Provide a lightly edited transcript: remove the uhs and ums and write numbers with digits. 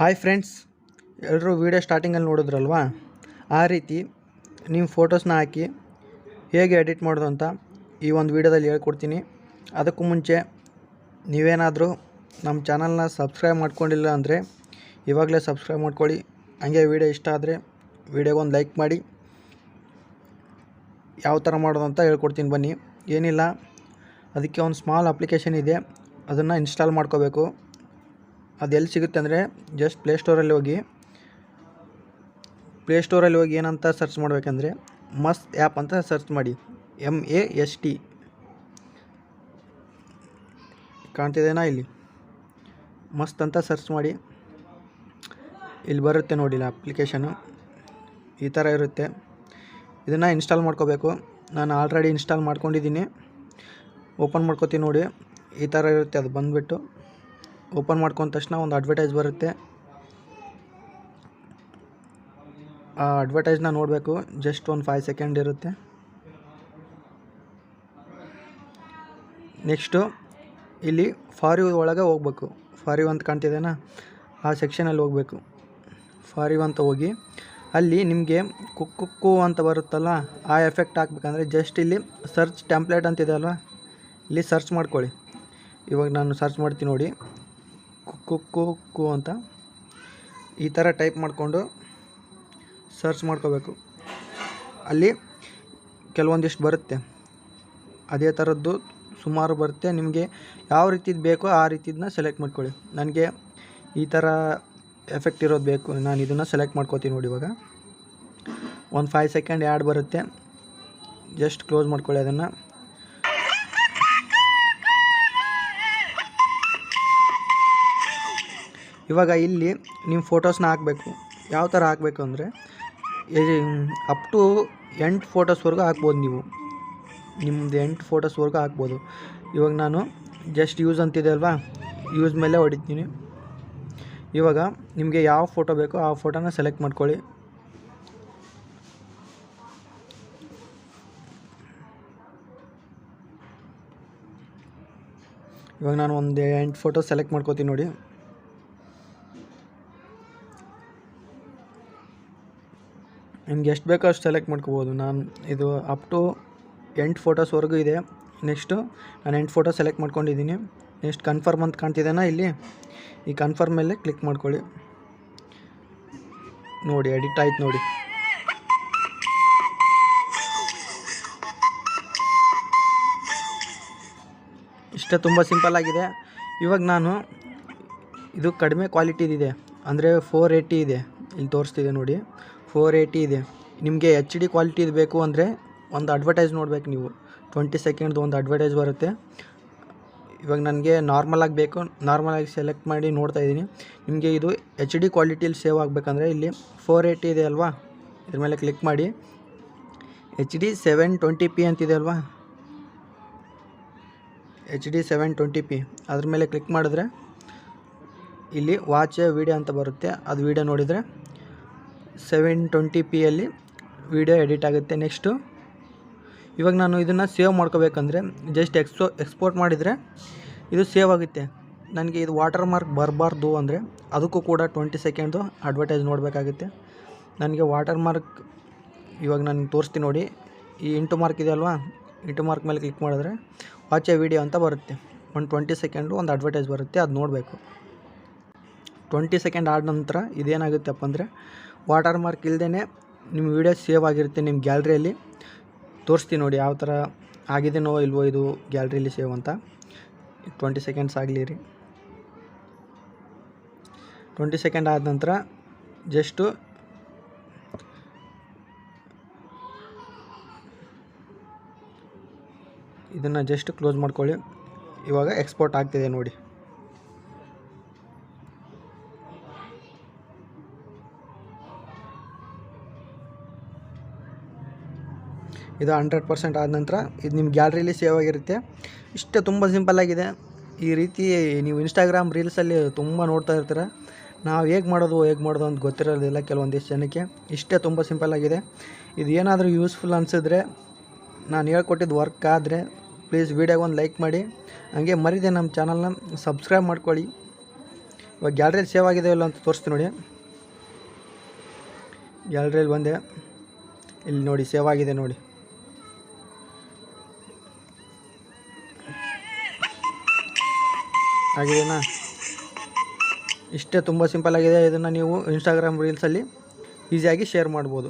Hi friends, ಎಲ್ಲರೂ video ಸ್ಟಾರ್ಟಿಂಗಲ್ಲಿ ನೋಡಿದ್ರಲ್ವಾ, ಆ ರೀತಿ ನೀವು ಫೋಟೋಸ್ನ ಹಾಕಿ ಹೇಗೆ ಎಡಿಟ್ ಮಾಡೋದು ಅಂತ ಈ ಒಂದು ವೀಡಿಯೋದಲ್ಲಿ ಹೇಳ್ಕೊಡ್ತೀನಿ. ಅದಕ್ಕೂ ಮುಂಚೆ ನೀವೇನಾದರೂ ನಮ್ಮ ಚಾನಲ್ನ ಸಬ್ಸ್ಕ್ರೈಬ್ ಮಾಡ್ಕೊಂಡಿಲ್ಲ ಅಂದರೆ ಇವಾಗಲೇ ಸಬ್ಸ್ಕ್ರೈಬ್ ಮಾಡ್ಕೊಳ್ಳಿ. ಹಾಗೆ ವೀಡಿಯೋ ಇಷ್ಟ ಆದರೆ ವೀಡಿಯೋಗೊಂದು ಲೈಕ್ ಮಾಡಿ. ಯಾವ ಥರ ಮಾಡೋದು ಅಂತ ಹೇಳ್ಕೊಡ್ತೀನಿ ಬನ್ನಿ. ಏನಿಲ್ಲ, ಅದಕ್ಕೆ ಒಂದು ಸ್ಮಾಲ್ ಅಪ್ಲಿಕೇಶನ್ ಇದೆ, ಅದನ್ನು ಇನ್ಸ್ಟಾಲ್ ಮಾಡ್ಕೋಬೇಕು. ಅದು ಎಲ್ಲಿ ಸಿಗುತ್ತೆ ಅಂದರೆ ಜಸ್ಟ್ ಪ್ಲೇಸ್ಟೋರಲ್ಲಿ ಹೋಗಿ ಏನಂತ ಸರ್ಚ್ ಮಾಡಬೇಕಂದ್ರೆ ಮಸ್ತ್ ಆ್ಯಪ್ ಅಂತ ಸರ್ಚ್ ಮಾಡಿ. MAST ಕಾಣ್ತಿದೆನಾ, ಇಲ್ಲಿ ಮಸ್ತ್ ಅಂತ ಸರ್ಚ್ ಮಾಡಿ. ಇಲ್ಲಿ ಬರುತ್ತೆ ನೋಡಿ, ಅಪ್ಲಿಕೇಶನು ಈ ಥರ ಇರುತ್ತೆ. ಇದನ್ನು ಇನ್ಸ್ಟಾಲ್ ಮಾಡ್ಕೋಬೇಕು. ನಾನು ಆಲ್ರೆಡಿ ಇನ್ಸ್ಟಾಲ್ ಮಾಡ್ಕೊಂಡಿದ್ದೀನಿ. ಓಪನ್ ಮಾಡ್ಕೋತೀನಿ ನೋಡಿ, ಈ ಥರ ಇರುತ್ತೆ. ಅದು ಬಂದುಬಿಟ್ಟು ಓಪನ್ ಮಾಡ್ಕೊಂಡ ತಕ್ಷಣ ಒಂದು ಅಡ್ವರ್ಟೈಸ್ ಬರುತ್ತೆ. ಆ ಅಡ್ವರ್ಟೈಸ್ನ ನೋಡಬೇಕು. ಜಸ್ಟ್ ಒಂದು 5 ಸೆಕೆಂಡ್ ಇರುತ್ತೆ. ನೆಕ್ಸ್ಟು ಇಲ್ಲಿ ಫಾರ್ ಯು ಒಳಗೆ ಹೋಗ್ಬೇಕು. ಫಾರ್ ಯು ಅಂತ ಕಾಣ್ತಿದೆನಾ, ಆ ಸೆಕ್ಷನಲ್ಲಿ ಹೋಗಬೇಕು. ಫಾರ್ ಯು ಅಂತ ಹೋಗಿ ಅಲ್ಲಿ ನಿಮಗೆ ಕುಕ್ಕು ಅಂತ ಬರುತ್ತಲ್ಲ, ಆ ಎಫೆಕ್ಟ್ ಹಾಕ್ಬೇಕಂದ್ರೆ ಜಸ್ಟ್ ಇಲ್ಲಿ ಸರ್ಚ್ ಟೆಂಪ್ಲೇಟ್ ಅಂತಿದೆ ಅಲ್ವಾ, ಇಲ್ಲಿ ಸರ್ಚ್ ಮಾಡ್ಕೊಳ್ಳಿ. ಇವಾಗ ನಾನು ಸರ್ಚ್ ಮಾಡ್ತೀನಿ ನೋಡಿ, ಕುಕ್ಕು ಅಂತ ಈ ಥರ ಟೈಪ್ ಮಾಡಿಕೊಂಡು ಸರ್ಚ್ ಮಾಡ್ಕೋಬೇಕು. ಅಲ್ಲಿ ಕೆಲವೊಂದಿಷ್ಟು ಬರುತ್ತೆ, ಅದೇ ಥರದ್ದು ಸುಮಾರು ಬರುತ್ತೆ. ನಿಮಗೆ ಯಾವ ರೀತಿದು ಬೇಕೋ ಆ ರೀತಿದನ್ನ ಸೆಲೆಕ್ಟ್ ಮಾಡ್ಕೊಳ್ಳಿ. ನನಗೆ ಈ ಥರ ಎಫೆಕ್ಟ್ ಇರೋದು ಬೇಕು, ನಾನು ಇದನ್ನು ಸೆಲೆಕ್ಟ್ ಮಾಡ್ಕೋತೀನಿ ನೋಡಿ. ಇವಾಗ ಒಂದು 5 ಸೆಕೆಂಡ್ ಆ್ಯಡ್ ಬರುತ್ತೆ, ಜಸ್ಟ್ ಕ್ಲೋಸ್ ಮಾಡ್ಕೊಳ್ಳಿ ಅದನ್ನು. ಇವಾಗ ಇಲ್ಲಿ ನಿಮ್ಮ ಫೋಟೋಸ್ನ ಹಾಕಬೇಕು. ಯಾವ ಥರ ಹಾಕಬೇಕು ಅಂದರೆ ಅಪ್ ಟು 8 ಫೋಟೋಸ್ವರೆಗೂ ಹಾಕ್ಬೋದು. ನೀವು ನಿಮ್ಮದು 8 ಫೋಟೋಸ್ವರೆಗೂ ಹಾಕ್ಬೋದು. ಇವಾಗ ನಾನು ಜಸ್ಟ್ ಯೂಸ್ ಅಂತಿದೆ ಅಲ್ವಾ, ಯೂಸ್ ಮೇಲೆ ಹೊಡಿತೀನಿ. ಇವಾಗ ನಿಮಗೆ ಯಾವ ಫೋಟೋ ಬೇಕೋ ಆ ಫೋಟೋನ ಸೆಲೆಕ್ಟ್ ಮಾಡ್ಕೊಳ್ಳಿ. ಇವಾಗ ನಾನು ಒಂದು 8 ಫೋಟೋ ಸೆಲೆಕ್ಟ್ ಮಾಡ್ಕೋತೀನಿ ನೋಡಿ. ನಿಮ್ಗೆ ಎಷ್ಟು ಬೇಕೋ ಅಷ್ಟು ಸೆಲೆಕ್ಟ್ ಮಾಡ್ಕೋಬೋದು. ನಾನು ಇದು ಅಪ್ ಟು 8 ಫೋಟೋಸ್ವರೆಗೂ ಇದೆ. ನೆಕ್ಸ್ಟು ನಾನು 8 ಫೋಟೋ ಸೆಲೆಕ್ಟ್ ಮಾಡ್ಕೊಂಡಿದ್ದೀನಿ. ನೆಕ್ಸ್ಟ್ ಕನ್ಫರ್ಮ್ ಅಂತ ಕಾಣ್ತಿದ್ದೇನಾ, ಇಲ್ಲಿ ಈ ಕನ್ಫರ್ಮ್ ಮೇಲೆ ಕ್ಲಿಕ್ ಮಾಡ್ಕೊಳ್ಳಿ. ನೋಡಿ, ಎಡಿಟ್ ಆಯ್ತು ನೋಡಿ. ಇಷ್ಟೇ, ತುಂಬ ಸಿಂಪಲ್ ಆಗಿದೆ. ಇವಾಗ ನಾನು ಇದು ಕಡಿಮೆ ಕ್ವಾಲಿಟಿದಿದೆ, ಅಂದರೆ 480 ಇದೆ, ಇಲ್ಲಿ ತೋರಿಸ್ತಿದೆ ನೋಡಿ, 480 ಇದೆ. ನಿಮಗೆ HD ಕ್ವಾಲಿಟಿದು ಬೇಕು ಅಂದರೆ ಒಂದು ಅಡ್ವರ್ಟೈಸ್ ನೋಡಬೇಕು ನೀವು. 20 ಸೆಕೆಂಡ್ದು ಒಂದು ಅಡ್ವರ್ಟೈಸ್ ಬರುತ್ತೆ. ಇವಾಗ ನನಗೆ ನಾರ್ಮಲಾಗಿ ಬೇಕು, ನಾರ್ಮಲಾಗಿ ಸೆಲೆಕ್ಟ್ ಮಾಡಿ ನೋಡ್ತಾ ಇದ್ದೀನಿ. ನಿಮಗೆ ಇದು HD ಕ್ವಾಲಿಟಿಲಿ ಸೇವ್ ಆಗಬೇಕಂದ್ರೆ ಇಲ್ಲಿ 480 ಇದೆ ಅಲ್ವಾ, ಇದ್ರ ಮೇಲೆ ಕ್ಲಿಕ್ ಮಾಡಿ. HD 720p ಅಂತಿದೆ ಅಲ್ವಾ, HD 720p ಅದ್ರ ಮೇಲೆ ಕ್ಲಿಕ್ ಮಾಡಿದ್ರೆ ಇಲ್ಲಿ ವಾಚ್ ವೀಡಿಯೋ ಅಂತ ಬರುತ್ತೆ. ಅದು ವೀಡಿಯೋ ನೋಡಿದರೆ 720pಯಲ್ಲಿ ವೀಡಿಯೋ ಎಡಿಟ್ ಆಗುತ್ತೆ. ನೆಕ್ಸ್ಟು ಇವಾಗ ನಾನು ಇದನ್ನು ಸೇವ್ ಮಾಡ್ಕೋಬೇಕಂದ್ರೆ ಜಸ್ಟ್ ಎಕ್ಸ್ಪೋರ್ಟ್ ಮಾಡಿದರೆ ಇದು ಸೇವ್ ಆಗುತ್ತೆ. ನನಗೆ ಇದು ವಾಟರ್ ಮಾರ್ಕ್ ಬರಬಾರ್ದು ಅಂದರೆ ಅದಕ್ಕೂ ಕೂಡ 20 ಸೆಕೆಂಡ್ದು ಅಡ್ವರ್ಟೈಸ್ ನೋಡಬೇಕಾಗುತ್ತೆ. ನನಗೆ ವಾಟರ್ ಮಾರ್ಕ್ ಇವಾಗ ನಾನು ತೋರಿಸ್ತೀನಿ ನೋಡಿ, ಈ ಇಂಟು ಮಾರ್ಕ್ ಇದೆ ಅಲ್ವಾ, ಇಂಟು ಮಾರ್ಕ್ ಮೇಲೆ ಕ್ಲಿಕ್ ಮಾಡಿದ್ರೆ ವಾಚ್ ಎ ವಿಡಿಯೋ ಅಂತ ಬರುತ್ತೆ. ಒಂದು 20 ಸೆಕೆಂಡು ಒಂದು ಅಡ್ವರ್ಟೈಸ್ ಬರುತ್ತೆ, ಅದು ನೋಡಬೇಕು. 20 ಸೆಕೆಂಡ್ ಆದ ನಂತರ ಇದೇನಾಗುತ್ತಪ್ಪ ಅಂದರೆ ವಾಟರ್ ಮಾರ್ಕ್ ಇಲ್ಲದೇ ನಿಮ್ಮ ವೀಡಿಯೋ ಸೇವ್ ಆಗಿರುತ್ತೆ ನಿಮ್ಮ ಗ್ಯಾಲ್ರಿಯಲ್ಲಿ. ತೋರಿಸ್ತೀನಿ ನೋಡಿ ಯಾವ ಥರ ಆಗಿದೆನೋ ಇಲ್ವೋ ಇದು ಗ್ಯಾಲ್ರಿಯಲ್ಲಿ ಸೇವ್ ಅಂತ. 20 ಸೆಕೆಂಡ್ಸ್ ಆಗಲಿ ರೀ. 20 ಸೆಕೆಂಡ್ ಆದ ನಂತರ ಜಸ್ಟು ಇದನ್ನು ಜಸ್ಟ್ ಕ್ಲೋಸ್ ಮಾಡ್ಕೊಳ್ಳಿ. ಇವಾಗ ಎಕ್ಸ್ಪೋರ್ಟ್ ಆಗ್ತಿದೆ ನೋಡಿ. ಇದು 100% ಆದ ನಂತರ ಇದು ನಿಮ್ಮ ಗ್ಯಾಲರಿಯಲ್ಲಿ ಸೇವ್ ಆಗಿರುತ್ತೆ. ಇಷ್ಟೇ, ತುಂಬ ಸಿಂಪಲ್ಲಾಗಿದೆ. ಈ ರೀತಿ ನೀವು ಇನ್ಸ್ಟಾಗ್ರಾಮ್ ರೀಲ್ಸಲ್ಲಿ ತುಂಬ ನೋಡ್ತಾ ಇರ್ತೀರ. ನಾವು ಹೇಗೆ ಮಾಡೋದು ಅಂತ ಗೊತ್ತಿರೋದಿಲ್ಲ ಕೆಲವೊಂದಿಷ್ಟು ಜನಕ್ಕೆ. ಇಷ್ಟೇ, ತುಂಬ ಸಿಂಪಲ್ಲಾಗಿದೆ. ಇದು ಏನಾದರೂ ಯೂಸ್ಫುಲ್ ಅನಿಸಿದ್ರೆ, ನಾನು ಹೇಳ್ಕೊಟ್ಟಿದ್ದು ವರ್ಕ್ ಆದರೆ ಪ್ಲೀಸ್ ವೀಡಿಯೋಗೊಂದು ಲೈಕ್ ಮಾಡಿ. ಹಾಗೆ ಮರಿದೆ ನಮ್ಮ ಚಾನಲ್ನ ಸಬ್ಸ್ಕ್ರೈಬ್ ಮಾಡ್ಕೊಳ್ಳಿ. ಇವಾಗ ಗ್ಯಾಲರಿಯಲ್ಲಿ ಸೇವ್ ಆಗಿದೆ ಇಲ್ಲ ಅಂತ ತೋರಿಸ್ತೀನಿ ನೋಡಿ. ಗ್ಯಾಲರಿಯಲ್ಲಿ ಬಂದೆ, ಇಲ್ಲಿ ನೋಡಿ ಸೇವ್ ಆಗಿದೆ ನೋಡಿ. ಆಗಿದೆನಾ? ಇಷ್ಟೇ, ತುಂಬ ಸಿಂಪಲ್ ಆಗಿದೆ. ಇದನ್ನು ನೀವು ಇನ್ಸ್ಟಾಗ್ರಾಮ್ ರೀಲ್ಸಲ್ಲಿ ಈಸಿಯಾಗಿ ಶೇರ್ ಮಾಡ್ಬೋದು.